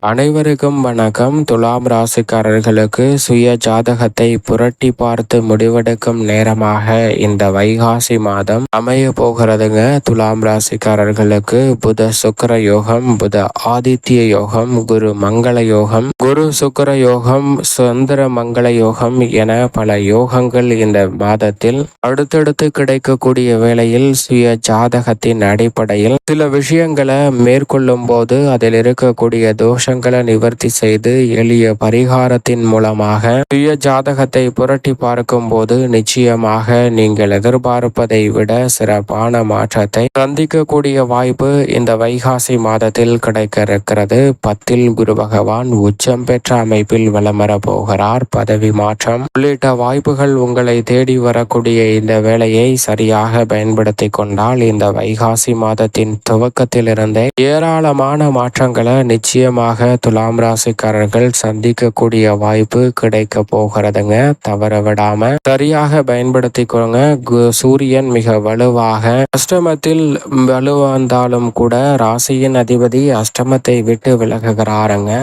அனைவருக்கும் வணக்கம். துலாம் ராசிக்காரர்களுக்கு சுய ஜாதகத்தை புரட்டி பார்த்து முடிவெடுக்கும் நேரமாக இந்த வைகாசி மாதம் அமைய போகிறதுங்க. துலாம் ராசிக்காரர்களுக்கு புத சுக்கிர யோகம், புத ஆதித்ய யோகம், குரு மங்கள யோகம், குரு சுக்கிர யோகம், சந்திர மங்கள யோகம் என பல யோகங்கள் இந்த மாதத்தில் அடுத்தடுத்து கிடைக்கக்கூடிய வேளையில் சுய ஜாதகத்தின் அடிப்படையில் சில விஷயங்களை மேற்கொள்ளும் போது அதில் இருக்கக்கூடிய தோஷங்களை நிவர்த்தி செய்து எளிய பரிகாரத்தின் மூலமாக சுய ஜாதகத்தை புரட்டி பார்க்கும் போது நிச்சயமாக நீங்கள் எதிர்பார்ப்பதை விட சிறப்பான மாற்றத்தை சந்திக்கக்கூடிய வாய்ப்பு இந்த வைகாசி மாதத்தில் கிடைக்க இருக்கிறது. 10ல் குரு பகவான் உச்சம் பெற்ற அமைப்பில் வலம் வர போகிறார். பதவி மாற்றம் உள்ளிட்ட வாய்ப்புகள் உங்களை தேடி வரக்கூடிய இந்த வேளையை சரியாக பயன்படுத்தி கொண்டால் இந்த வைகாசி மாதத்தின் துவக்கத்திலிருந்தே ஏராளமான மாற்றங்களை நிச்சயமாக துலாம் ராசிக்காரர்கள் சந்திக்கக்கூடிய வாய்ப்பு கிடைக்க போகிறதுங்க. தவற விடாம சரியாக பயன்படுத்திக்கோங்க. சூரியன் மிக வலுவாக அஷ்டமத்தில் வலுவந்தாலும் கூட ராசியின் அதிபதி அஷ்டமத்தை விட்டு விலகுகிறாருங்க.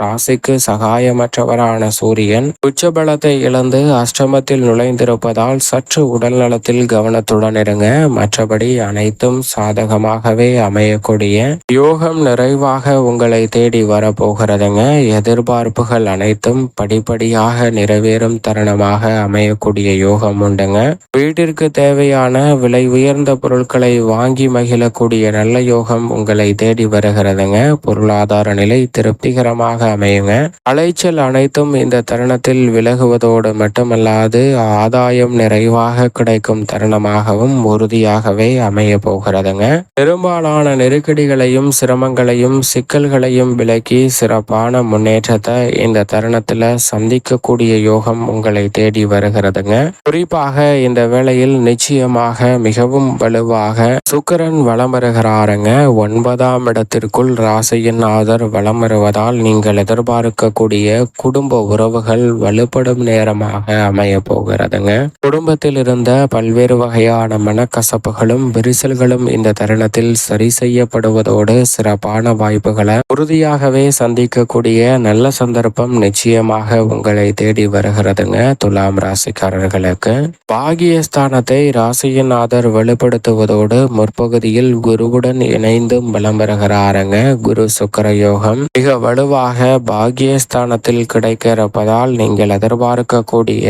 ராசிக்கு சகாயமற்றவரான சூரியன் உச்சபலத்தை இழந்து அஷ்டமத்தில் நுழைந்திருப்பதால் சற்று உடல் நலத்தில் கவனத்துடன் இருங்க. மற்றபடி அனைத்தும் சாதகமாகவே அமையக்கூடிய யோகம் நிறைவாக உங்களை தேடி வரப்போகிறதுங்க. எதிர்பார்ப்புகள் அனைத்தும் படிப்படியாக நிறைவேறும் தருணமாக அமையக்கூடிய யோகம் உண்டுங்க. வீட்டிற்கு தேவையான விலை உயர்ந்த பொருட்களை வாங்கி மகிழக்கூடிய நல்ல யோகம் உங்களை தேடி வருகிறதுங்க. பொருளாதார நிலை திருப்திகரமாக அமையுங்க. அலைச்சல் அனைத்தும் இந்த தருணத்தில் விலகுவதோடு மட்டுமல்லாது ஆதாயம் நிறைவாக கிடைக்கும் தருணமாகவும் உறுதியாகவே அமைய போகிறதுங்க. பெரும்பாலான நெருக்கடிகளையும் சிரமங்களையும் சிக்கல்களையும் விலக்கி சிறப்பான முன்னேற்றத்தை இந்த தருணத்துல சந்திக்கக்கூடிய யோகம் உங்களை தேடி வருகிறதுங்க. குறிப்பாக இந்த வேளையில் நிச்சயமாக மிகவும் வலுவாக சுக்கிரன் வலம் வருகிறாருங்க. 9ஆம் இடத்திற்குள் ராசியின் ஆதர் வலம் வருவதால் நீங்கள் எதிர்பார்க்கக்கூடிய குடும்ப உறவுகள் வலுப்படும் நேரமாக அமைய போகிறதுங்க. குடும்பத்தில் இருந்த பல்வேறு வகையான மனக்கசப்புகளும் விரிசல்களும் இந்த தருணத்தில் சரி செய்யப்படுவதோடு சிறப்பான வாய்ப்புகளை உறுதியாகவே சந்திக்கக்கூடிய நல்ல சந்தர்ப்பம் நிச்சயமாக உங்களை தேடி வருகிறதுங்க. துலாம் ராசிக்காரர்களுக்கு பாகியஸ்தானத்தை ராசியின் ஆதர் வலுப்படுத்துவதோடு முற்பகுதியில் குருவுடன் இணைந்தும் பலம் வருகிறாருங்க. குரு சுக்கிர யோகம் மிக வலுவாக பாகியஸ்தானத்தில் கிடைக்க இருப்பதால் நீங்கள் எதிர்பார்க்கக்கூடிய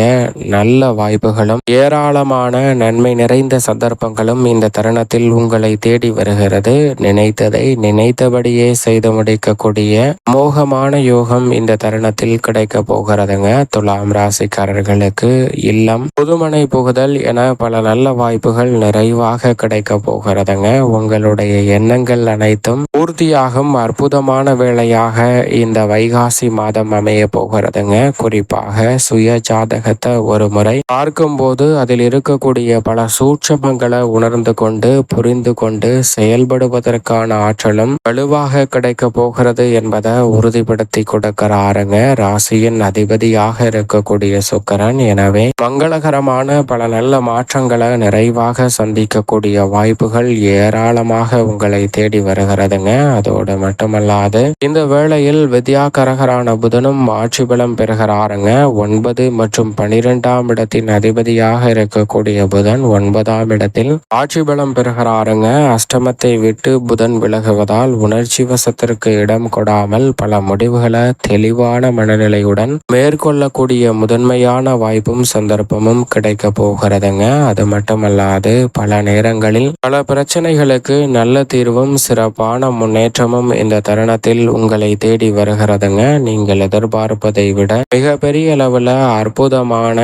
நல்ல வாய்ப்புகளும் ஏராளமான நன்மை நிறைந்த சந்தர்ப்பங்களும் இந்த தருணத்தில் உங்களை தேடி வருகிறது. நினைத்ததை நினைத்தபடியே செய்து முடிக்கக்கூடிய மோகமான யோகம் இந்த தருணத்தில் கிடைக்க போகிறதுங்க. துலாம் ராசிக்காரர்களுக்கு இல்லம் புதுமனை புகுதல் என பல நல்ல வாய்ப்புகள் நிறைவாக கிடைக்க போகிறதுங்க. உங்களுடைய எண்ணங்கள் அனைத்தும் பூர்த்தியாகும் அற்புதமான வேளையாக இந்த வைகாசி மாதம் அமைய போகிறதுங்க. குறிப்பாக சுய ஜாதகத்தை ஒரு முறை பார்க்கும்போது அதில் இருக்கக்கூடிய பல சூட்சமங்களை உணர்ந்து கொண்டு புரிந்து கொண்டு செயல்படுவதற்கான ஆற்றலும் வலுவாக கிடைக்க போகிறது என்பதை உறுதிப்படுத்தி கொடுக்கிறாருங்க ராசியின் அதிபதியாக இருக்கக்கூடிய சுக்கிரன். எனவே மங்களகரமான பல நல்ல மாற்றங்களை நிறைவாக சந்திக்கக்கூடிய வாய்ப்புகள் ஏராளமாக உங்களை தேடி வருகிறதுங்க. அதோடு மட்டுமல்லாது இந்த வேளையில் வித்யாகரகரான புதனும் ஆட்சி பலம் பெறுகிறாருங்க. 9 மற்றும் 12ஆம் இடத்தின் அதிபதியாக இருக்கக்கூடிய புதன் 9ஆம் இடத்தில் ஆட்சி பலம் பெறுகிறாருங்க. அஷ்டமத்தை விட்டு புதன் விலகுவதால் உணர்ச்சி வசத்திற்கு இடம் கொடாமல் பல முடிவுகளை தெளிவான மனநிலையுடன் மேற்கொள்ளக்கூடிய முதன்மையான வாய்ப்பும் சந்தர்ப்பமும் கிடைக்க போகிறதுங்க. அது மட்டுமல்லாது பல நேரங்களில் பல பிரச்சனைகளுக்கு நல்ல தீர்வும் சிறப்பான முன்னேற்றமும் இந்த தருணத்தில் உங்களை தேடி வருகிறதுங்க. நீங்கள் எதிர்பார்ப்பதை விட மிகப்பெரிய அளவுல அற்புதமான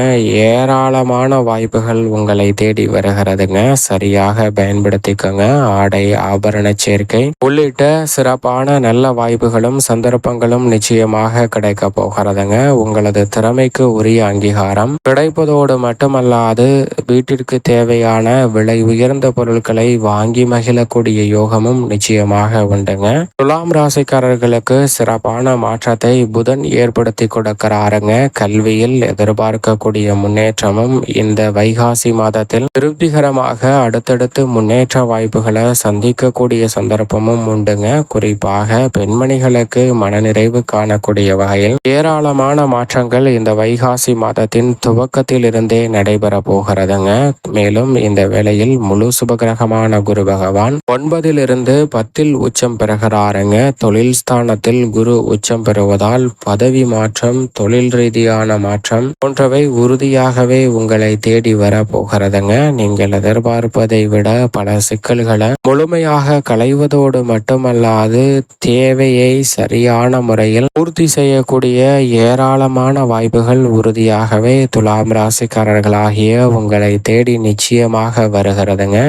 ஏராளமான வாய்ப்புகள் உங்களை தேடி வருகிறதுங்க. சரியாக பயன்படுத்திக்கோங்க. ஆடை ஆபரண சேர்க்கை உள்ளிட்ட சிறப்பான நல்ல வாய்ப்புகளும் சந்தர்ப்பங்களும் நிச்சயமாக கிடைக்க போகிறதுங்க. உங்களது திறமைக்கு உரிய அங்கீகாரம் கிடைப்பதோடு மட்டுமல்லாது வீட்டிற்கு தேவையான விலை உயர்ந்த பொருட்களை வாங்கி மகிழக்கூடிய யோகமும் நிச்சயமாக உண்டுங்க. துலாம் ராசிக்காரர்களுக்கு சிறப்பான சிறப்பான மாற்றத்தை புதன் ஏற்படுத்தி கொடுக்கிறாருங்க. கல்வியில் எதிர்பார்க்கக்கூடிய முன்னேற்றமும் இந்த வைகாசி மாதத்தில் திருப்திகரமாக அடுத்தடுத்து முன்னேற்ற வாய்ப்புகளை சந்திக்கக்கூடிய சந்தர்ப்பமும் உண்டுங்க. குறிப்பாக பெண்மணிகளுக்கு மனநிறைவு காணக்கூடிய வகையில் ஏராளமான மாற்றங்கள் இந்த வைகாசி மாதத்தின் துவக்கத்தில் இருந்தே நடைபெற போகிறதுங்க. மேலும் இந்த வேளையில் முழு சுபகிரகமான குரு பகவான் 9 10 உச்சம் பெறுகிறாருங்க. தொழில் ஸ்தானத்தில் குரு உச்சம் பெறுவதால் பதவி மாற்றம், தொழில் ரீதியான மாற்றம் போன்றவை உறுதியாகவே உங்களை தேடி வர போகிறதுங்க. நீங்கள் எதிர்பார்ப்பதை விட பல சிக்கல்களை முழுமையாக களைவதோடு மட்டுமல்லாது தேவையை சரியான முறையில் பூர்த்தி செய்யக்கூடிய ஏராளமான வாய்ப்புகள் உறுதியாகவே துலாம் ராசிக்காரர்களாகிய உங்களை தேடி நிச்சயமாக வருகிறதுங்க.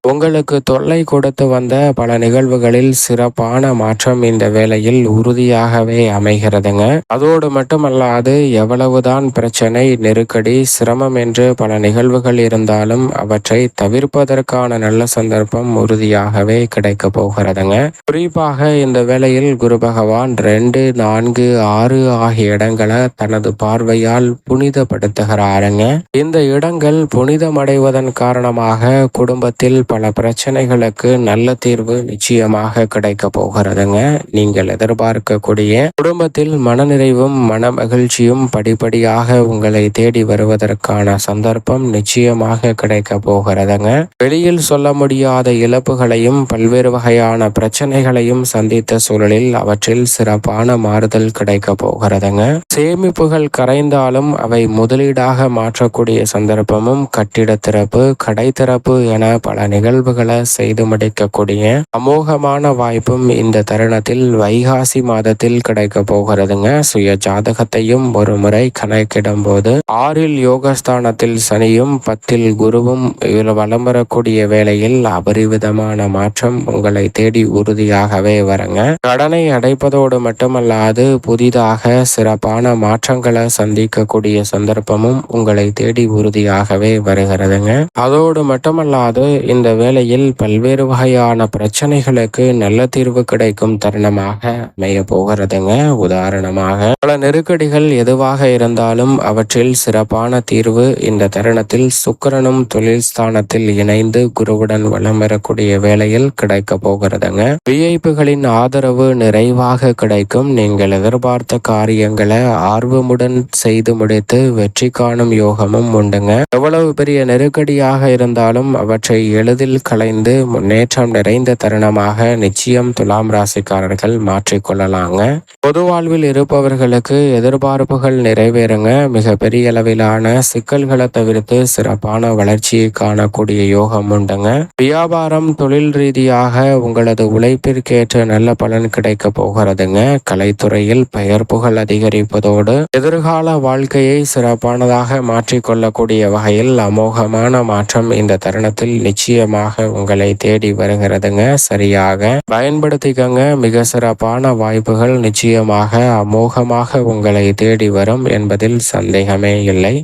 உங்களுக்கு தொல்லை கொடுத்து வந்த பல நிகழ்வுகளில் சிறப்பான மாற்றம் இந்த வேளையில் உறுதியாகவே அமைகிறதுங்க. அதோடு மட்டுமல்லாது எவ்வளவுதான் பிரச்சனை, நெருக்கடி, சிரமம் என்று பல நிகழ்வுகள் இருந்தாலும் அவற்றை தவிர்ப்பதற்கான நல்ல சந்தர்ப்பம் உறுதியாகவே கிடைக்க போகிறதுங்க. குறிப்பாக இந்த வேளையில் குரு பகவான் 2, 4, 6 ஆகிய இடங்களை தனது பார்வையால் புனிதப்படுத்துகிறாருங்க. இந்த இடங்கள் புனிதமடைவதன் காரணமாக குடும்பத்தில் பல பிரச்சனைகளுக்கு நல்ல தீர்வு நிச்சயமாக கிடைக்க போகிறதுங்க. நீங்கள் எதிர்பார்க்கக்கூடிய குடும்பத்தில் மனநிறைவும் மன மகிழ்ச்சியும் படிப்படியாக உங்களை தேடி வருவதற்கான சந்தர்ப்பம் நிச்சயமாக கிடைக்க போகிறதுங்க. வெளியில் சொல்ல முடியாத இழப்புகளையும் பல்வேறு வகையான பிரச்சனைகளையும் சந்தித்த சூழலில் அவற்றில் சிறப்பான மாறுதல் கிடைக்க போகிறதுங்க. சேமிப்புகள் கரைந்தாலும் அவை முதலீடாக மாற்றக்கூடிய சந்தர்ப்பமும் கட்டிட திறப்பு, கடை திறப்பு என பல நிகழ்வுகளை செய்து முடிக்கக்கூடிய அமோகமான வாய்ப்பும் இந்த தருணத்தில் வைகாசி மாதத்தில் கிடைக்க போகிறதுங்க. சுய ஜாதகத்தையும் ஒரு முறை கணக்கிடும் போது 6 யோகஸ்தானத்தில் சனியும் 10 குருவும் வலம் வரக்கூடிய வேளையில் அபரிவிதமான மாற்றம் உங்களை தேடி உறுதியாகவே வருங்க. கடனை அடைப்பதோடு மட்டுமல்லாது புதிதாக சிறப்பான மாற்றங்களை சந்திக்கக்கூடிய சந்தர்ப்பமும் உங்களை தேடி உறுதியாகவே வருகிறதுங்க. அதோடு மட்டுமல்லாது இந்த வேளையில் பல்வேறு வகையான பிரச்சனைகளுக்கு நல்ல தீர்வு கிடைக்கும் தருணமாக அமைய போகிறதுங்க. உதாரணமாக பல நெருக்கடிகள் எதுவாக இருந்தாலும் அவற்றில் சிறப்பான தீர்வு இந்த தருணத்தில் சுக்கிரனும் தொழில் ஸ்தானத்தில் இணைந்து குருவுடன் வலம் வரக்கூடிய வேளையில் கிடைக்க போகிறதுங்க. விஐப்புகளின் ஆதரவு நிறைவாக கிடைக்கும். நீங்கள் எதிர்பார்த்த காரியங்களை ஆர்வமுடன் செய்து முடித்து வெற்றி காணும் யோகமும் உண்டுங்க. எவ்வளவு பெரிய நெருக்கடியாக இருந்தாலும் அவற்றை எளிதில் கலைந்து முன்னேற்றம் நிறைந்த தருணமாக நிச்சயம் துலாம் ராசிக்காரர்கள் மாற்றிக்கொள்ளலாங்க. பொது வாழ்வில் இருப்பவர்களுக்கு எதிர்பார்ப்புகள் நிறைவேறுங்க. மிக பெரிய அளவிலான சிக்கல்களை தவிர்த்து சிறப்பான வளர்ச்சியை காணக்கூடிய யோகம் உண்டுங்க. வியாபாரம், தொழில் ரீதியாக உங்களது உழைப்பிற்கேற்ற நல்ல பலன் கிடைக்க போகிறதுங்க. கலைத்துறையில் பெயர் புகழ் அதிகரிப்பதோடு எதிர்கால வாழ்க்கையை சிறப்பானதாக மாற்றிக்கொள்ளக்கூடிய வகையில் அமோகமான மாற்றம் இந்த தருணத்தில் நிச்சயமாக உங்களை தேடி வருகிறதுங்க. சரியாக பயன்படுத்திக்கங்க. மிக சிறப்பான வாய்ப்புகள் நிச்சயமாக அமோகமாக உங்களை தேடி வரும் என்பதில் சந்தேகமே இல்லை.